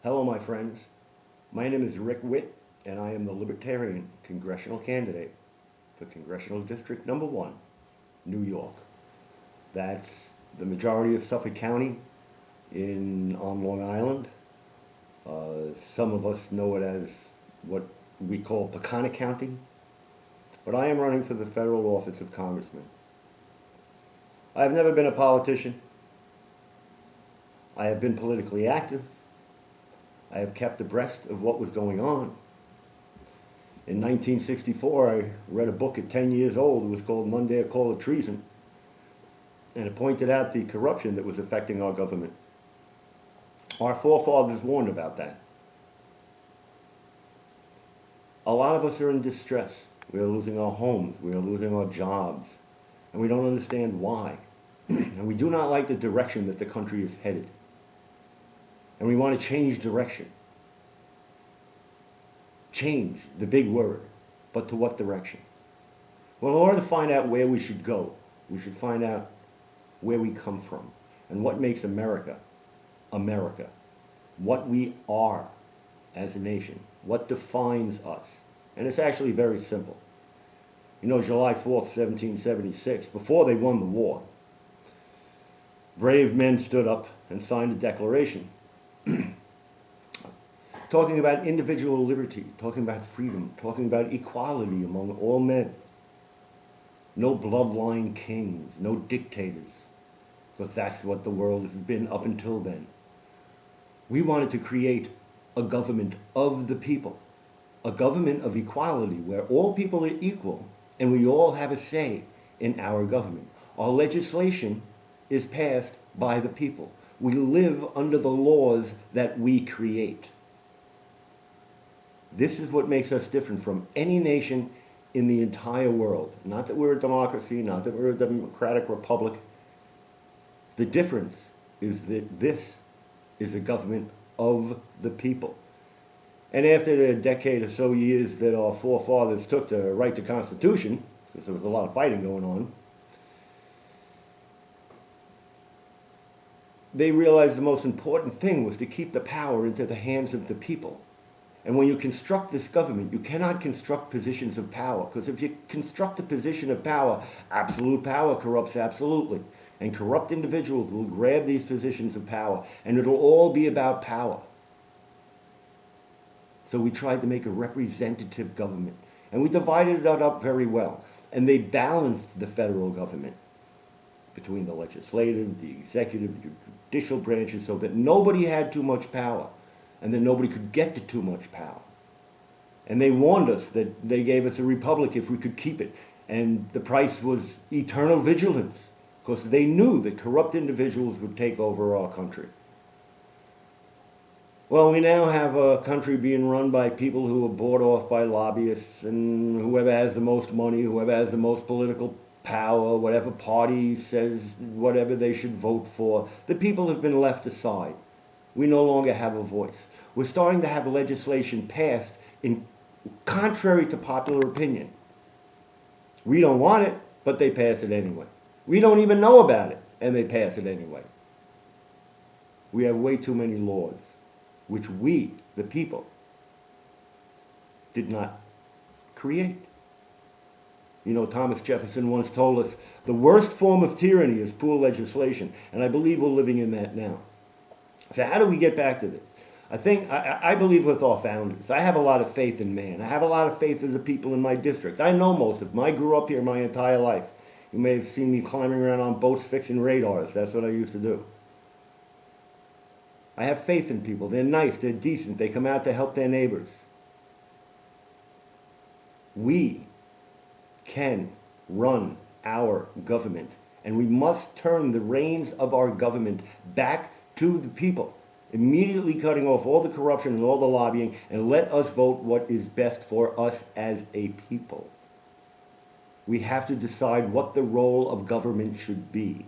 Hello, my friends. My name is Rick Witt, and I am the Libertarian congressional candidate for Congressional District Number 1, New York. That's the majority of Suffolk County on Long Island. Some of us know it as what we call Peconic County, but I am running for the federal office of congressman. I have never been a politician. I have been politically active. I have kept abreast of what was going on. In 1964, I read a book at 10 years old. It was called Monday, a Call of Treason, and it pointed out the corruption that was affecting our government. Our forefathers warned about that. A lot of us are in distress. We are losing our homes. We are losing our jobs. And we don't understand why. And we do not like the direction that the country is headed. And we want to change direction. Change, the big word. But to what direction? Well, in order to find out where we should go, we should find out where we come from and what makes America, America. What we are as a nation. What defines us. And it's actually very simple. You know, July 4th, 1776, before they won the war, brave men stood up and signed a declaration talking about individual liberty, talking about freedom, talking about equality among all men. No bloodline kings, no dictators, because that's what the world has been up until then. We wanted to create a government of the people, a government of equality where all people are equal and we all have a say in our government. Our legislation is passed by the people. We live under the laws that we create. This is what makes us different from any nation in the entire world. Not that we're a democracy, not that we're a democratic republic. The difference is that this is a government of the people. And after the decade or so years that our forefathers took to write the Constitution, because there was a lot of fighting going on, they realized the most important thing was to keep the power into the hands of the people. And when you construct this government, you cannot construct positions of power, because if you construct a position of power, absolute power corrupts absolutely. And corrupt individuals will grab these positions of power, and it'll all be about power. So we tried to make a representative government, and we divided it up very well. And they balanced the federal government between the legislative, the executive, the judicial branches, so that nobody had too much power, and that nobody could get to too much power. And they warned us that they gave us a republic if we could keep it. And the price was eternal vigilance, because they knew that corrupt individuals would take over our country. Well, we now have a country being run by people who are bought off by lobbyists, and whoever has the most money, whoever has the most political power, whatever party says whatever they should vote for, the people have been left aside. We no longer have a voice. We're starting to have legislation passed in contrary to popular opinion. We don't want it, but they pass it anyway. We don't even know about it, and they pass it anyway. We have way too many laws, which we, the people, did not create. You know, Thomas Jefferson once told us, the worst form of tyranny is poor legislation, and I believe we're living in that now. So how do we get back to this? I believe with our founders. I have a lot of faith in man. I have a lot of faith in the people in my district. I know most of them. I grew up here my entire life. You may have seen me climbing around on boats fixing radars. That's what I used to do. I have faith in people. They're nice. They're decent. They come out to help their neighbors. We can run our government, and we must turn the reins of our government back to the people, immediately cutting off all the corruption and all the lobbying, and let us vote what is best for us as a people. We have to decide what the role of government should be.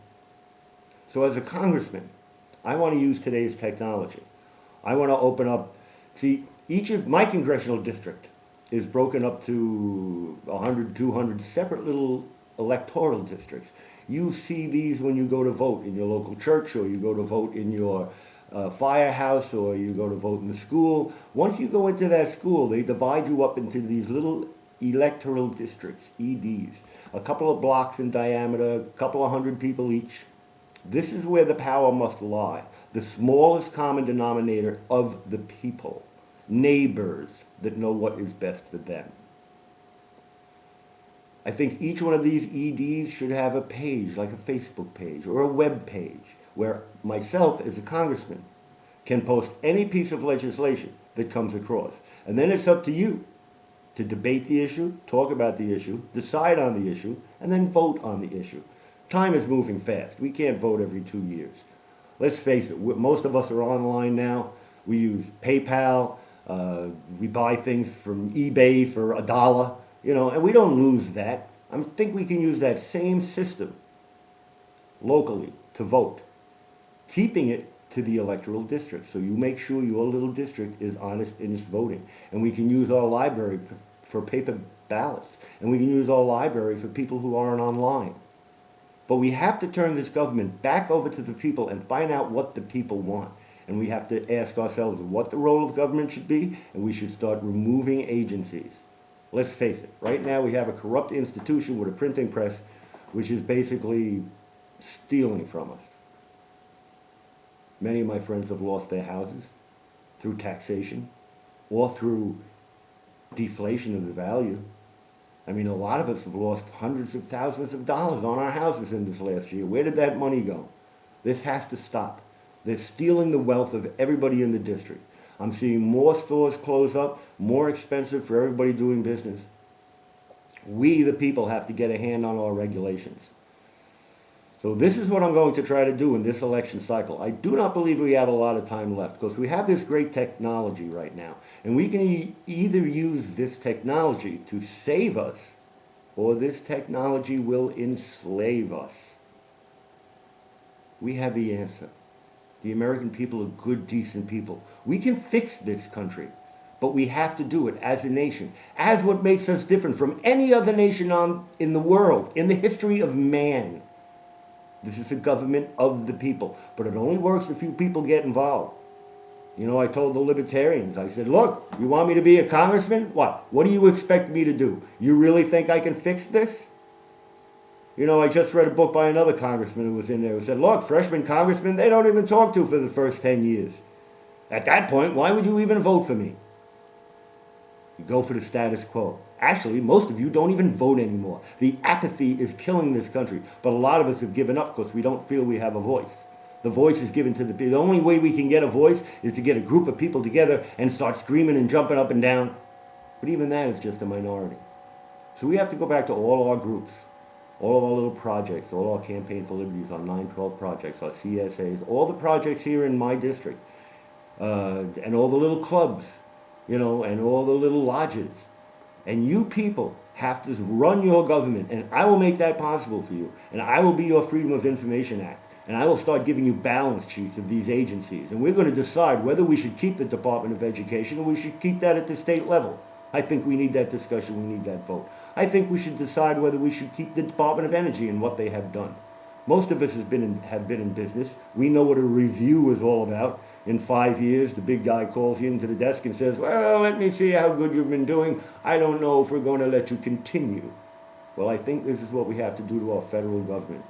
So as a congressman, I want to use today's technology. I want to open up, see, each of my congressional district is broken up to 100, 200 separate little electoral districts. You see these when you go to vote in your local church, or you go to vote in your firehouse or you go to vote in the school. Once you go into that school, they divide you up into these little electoral districts, EDs, a couple of blocks in diameter, a couple of hundred people each. This is where the power must lie. The smallest common denominator of the people, neighbors that know what is best for them. I think each one of these EDs should have a page, like a Facebook page or a web page, where myself as a congressman can post any piece of legislation that comes across. And then it's up to you to debate the issue, talk about the issue, decide on the issue, and then vote on the issue. Time is moving fast. We can't vote every 2 years. Let's face it, most of us are online now. We use PayPal, we buy things from eBay for $1, and we don't lose that. I think we can use that same system locally to vote, keeping it to the electoral district. So you make sure your little district is honest in its voting. And we can use our library for paper ballots. And we can use our library for people who aren't online. But we have to turn this government back over to the people and find out what the people want. And we have to ask ourselves what the role of government should be, and we should start removing agencies. Let's face it, right now we have a corrupt institution with a printing press, which is basically stealing from us. Many of my friends have lost their houses through taxation or through deflation of the value. I mean, a lot of us have lost hundreds of thousands of dollars on our houses in this last year. Where did that money go? This has to stop. They're stealing the wealth of everybody in the district. I'm seeing more stores close up, more expensive for everybody doing business. We, the people, have to get a hand on our regulations. So this is what I'm going to try to do in this election cycle. I do not believe we have a lot of time left because we have this great technology right now. And we can either use this technology to save us or this technology will enslave us. We have the answer. The American people are good, decent people. We can fix this country, but we have to do it as a nation, as what makes us different from any other nation in the world, in the history of man. This is a government of the people, but it only works if you people get involved. I told the libertarians, I said, look, you want me to be a congressman? What do you expect me to do? You really think I can fix this? I just read a book by another congressman who was in there who said, look, freshman congressmen, they don't even talk to for the first 10 years. At that point, why would you even vote for me? You go for the status quo. Actually, most of you don't even vote anymore. The apathy is killing this country, but a lot of us have given up because we don't feel we have a voice. The voice is given to the people. The only way we can get a voice is to get a group of people together and start screaming and jumping up and down. But even that is just a minority. So we have to go back to all our groups, all of our little projects, all our Campaign for Liberties, our 912 projects, our CSAs, all the projects here in my district, and all the little clubs, and all the little lodges. And you people have to run your government, and I will make that possible for you. And I will be your Freedom of Information Act. And I will start giving you balance sheets of these agencies. And we're going to decide whether we should keep the Department of Education or we should keep that at the state level. I think we need that discussion. We need that vote. I think we should decide whether we should keep the Department of Energy and what they have done. Most of us have been in business. We know what a review is all about. In 5 years, the big guy calls you into the desk and says, well, let me see how good you've been doing. I don't know if we're going to let you continue. Well, I think this is what we have to do to our federal government.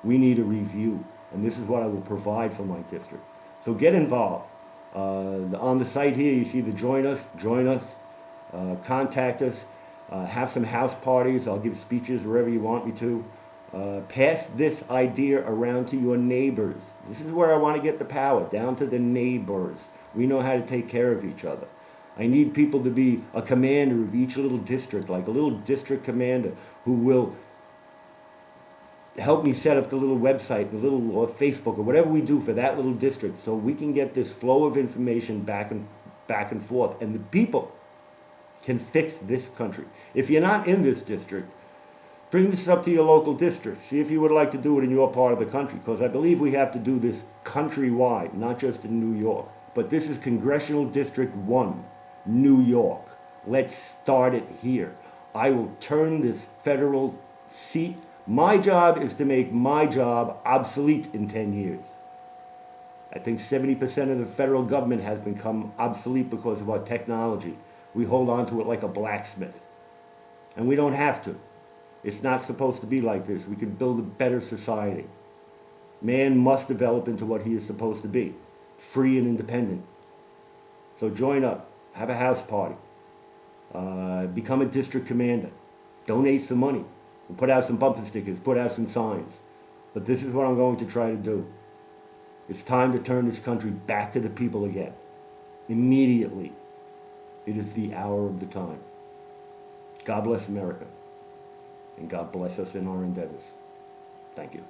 We need a review, and this is what I will provide for my district. So get involved. On the site here, you see the join us, contact us, have some house parties. I'll give speeches wherever you want me to. Pass this idea around to your neighbors. This is where I want to get the power, down to the neighbors. We know how to take care of each other. I need people to be a commander of each little district, like a little district commander who will help me set up the little website, the little or Facebook, or whatever we do for that little district, so we can get this flow of information back and forth, and the people can fix this country. If you're not in this district, bring this up to your local district. See if you would like to do it in your part of the country, because I believe we have to do this countrywide, not just in New York. But this is Congressional District 1, New York. Let's start it here. I will turn this federal seat. My job is to make my job obsolete in 10 years. I think 70% of the federal government has become obsolete because of our technology. We hold on to it like a blacksmith. And we don't have to. It's not supposed to be like this. We can build a better society. Man must develop into what he is supposed to be, free and independent. So join up, have a house party, become a district commander, donate some money, and put out some bumper stickers, put out some signs. But this is what I'm going to try to do. It's time to turn this country back to the people again. Immediately. It is the hour of the time. God bless America. And God bless us in our endeavors. Thank you.